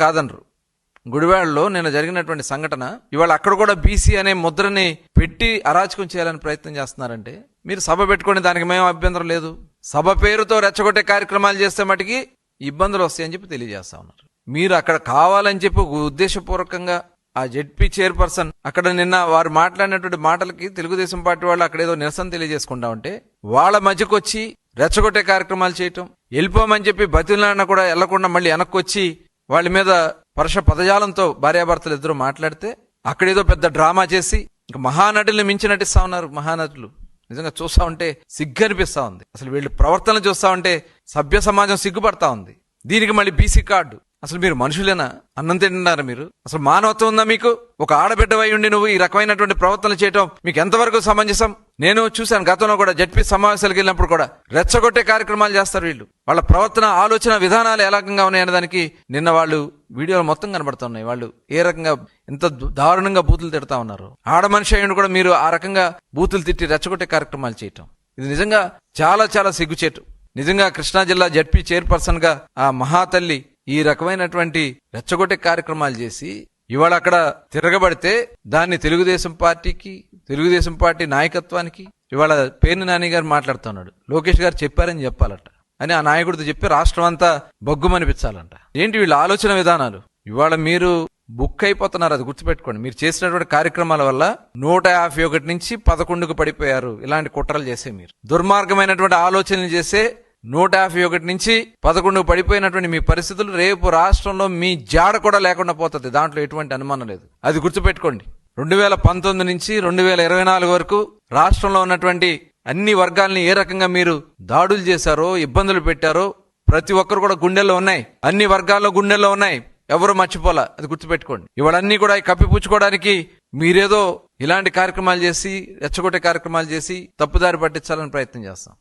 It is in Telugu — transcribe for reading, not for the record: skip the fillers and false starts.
కాదనరు. గుడివాడలో నిన్న జరిగినటువంటి సంఘటన, ఇవాళ అక్కడ కూడా బీసీ అనే ముద్రని పెట్టి అరాచకం చేయాలని ప్రయత్నం చేస్తున్నారంటే మీరు సభ పెట్టుకుని దానికి మేము అభ్యంతరం లేదు. సభ పేరుతో రెచ్చగొట్టే కార్యక్రమాలు చేస్తే మటుకి ఇబ్బందులు వస్తాయని చెప్పి తెలియజేస్తా ఉన్నారు. మీరు అక్కడ కావాలని చెప్పి ఉద్దేశపూర్వకంగా ఆ జెడ్పీ చైర్పర్సన్ అక్కడ నిన్న వారు మాట్లాడినటువంటి మాటలకి తెలుగుదేశం పార్టీ వాళ్ళు అక్కడ ఏదో నిరసన తెలియజేసుకుంటా ఉంటే వాళ్ళ మధ్యకు వచ్చి రెచ్చగొట్టే కార్యక్రమాలు చేయటం, వెళ్ళిపోమని చెప్పి బతిలాడినా కూడా వెళ్లకుండా మళ్ళీ వెనక్కి వచ్చి వాళ్ళ మీద పరుష పదజాలంతో భార్యాభర్తలు ఇద్దరు మాట్లాడితే అక్కడేదో పెద్ద డ్రామా చేసి ఇంకా మహానటుల్ని మించి నటిస్తా ఉన్నారు. మహానటులు నిజంగా చూస్తా ఉంటే సిగ్గు అనిపిస్తా ఉంది. అసలు వీళ్ళు ప్రవర్తన చూస్తా ఉంటే సభ్య సమాజం సిగ్గుపడతా ఉంది. దీనికి మళ్ళీ బీసీ కార్డు. అసలు మీరు మనుషులేనా? అన్నం తింటున్నారా మీరు? అసలు మానవత్వం ఉందా మీకు? ఒక ఆడబిడ్డవై ఉండి నువ్వు ఈ రకమైనటువంటి ప్రవర్తన చేయటం మీకు ఎంతవరకు సమంజసం? నేను చూశాను గతంలో కూడా జడ్పీ సమావేశాలకు వెళ్ళినప్పుడు కూడా రెచ్చగొట్టే కార్యక్రమాలు చేస్తారు వీళ్ళు. వాళ్ళ ప్రవర్తన, ఆలోచన విధానాలు ఏ రకంగా ఉన్నాయనే దానికి నిన్న వాళ్ళు వీడియోలు మొత్తం కనబడుతున్నాయి. వాళ్ళు ఏ రకంగా ఎంత దారుణంగా బూతులు తిడతా ఉన్నారు. ఆడ మనిషి అయ్యుండి కూడా మీరు ఆ రకంగా బూతులు తిట్టి రెచ్చగొట్టే కార్యక్రమాలు చేయటం ఇది నిజంగా చాలా చాలా సిగ్గుచేటు. నిజంగా కృష్ణా జిల్లా జడ్పీ చైర్పర్సన్ గా ఆ మహాతల్లి ఈ రకమైనటువంటి రెచ్చగొట్టే కార్యక్రమాలు చేసి ఇవాళ అక్కడ తిరగబడితే దాన్ని తెలుగుదేశం పార్టీకి, తెలుగుదేశం పార్టీ నాయకత్వానికి ఇవాళ పేర్ని నాని గారు మాట్లాడుతున్నాడు. లోకేష్ గారు చెప్పారని చెప్పాలట అని ఆ నాయకుడితో చెప్పి రాష్ట్రం అంతా బొగ్గుమనిపించాలంట. ఏంటి వీళ్ళ ఆలోచన విధానాలు? ఇవాళ మీరు బుక్ అయిపోతున్నారు, అది గుర్తుపెట్టుకోండి. మీరు చేసినటువంటి కార్యక్రమాల వల్ల 151 నుంచి 11కు పడిపోయారు. ఇలాంటి కుట్రలు చేసే మీరు దుర్మార్గమైనటువంటి ఆలోచనలు చేసే 151 నుంచి 11కు పడిపోయినటువంటి మీ పరిస్థితులు రేపు రాష్ట్రంలో మీ జాడ కూడా లేకుండా పోతుంది. దాంట్లో ఎటువంటి అనుమానం లేదు. అది గుర్తుపెట్టుకోండి. 2019 నుంచి 2024 వరకు రాష్ట్రంలో ఉన్నటువంటి అన్ని వర్గాల్ని ఏ రకంగా మీరు దాడులు చేశారో, ఇబ్బందులు పెట్టారో ప్రతి ఒక్కరు కూడా గుండెల్లో ఉన్నాయి. అన్ని వర్గాల్లో గుండెల్లో ఉన్నాయి. ఎవరు మర్చిపోలా. అది గుర్తుపెట్టుకోండి. ఇవాళన్నీ కూడా కప్పిపుచ్చుకోవడానికి మీరేదో ఇలాంటి కార్యక్రమాలు చేసి, రెచ్చగొట్టే కార్యక్రమాలు చేసి తప్పుదారి పట్టించాలని ప్రయత్నం చేస్తాం.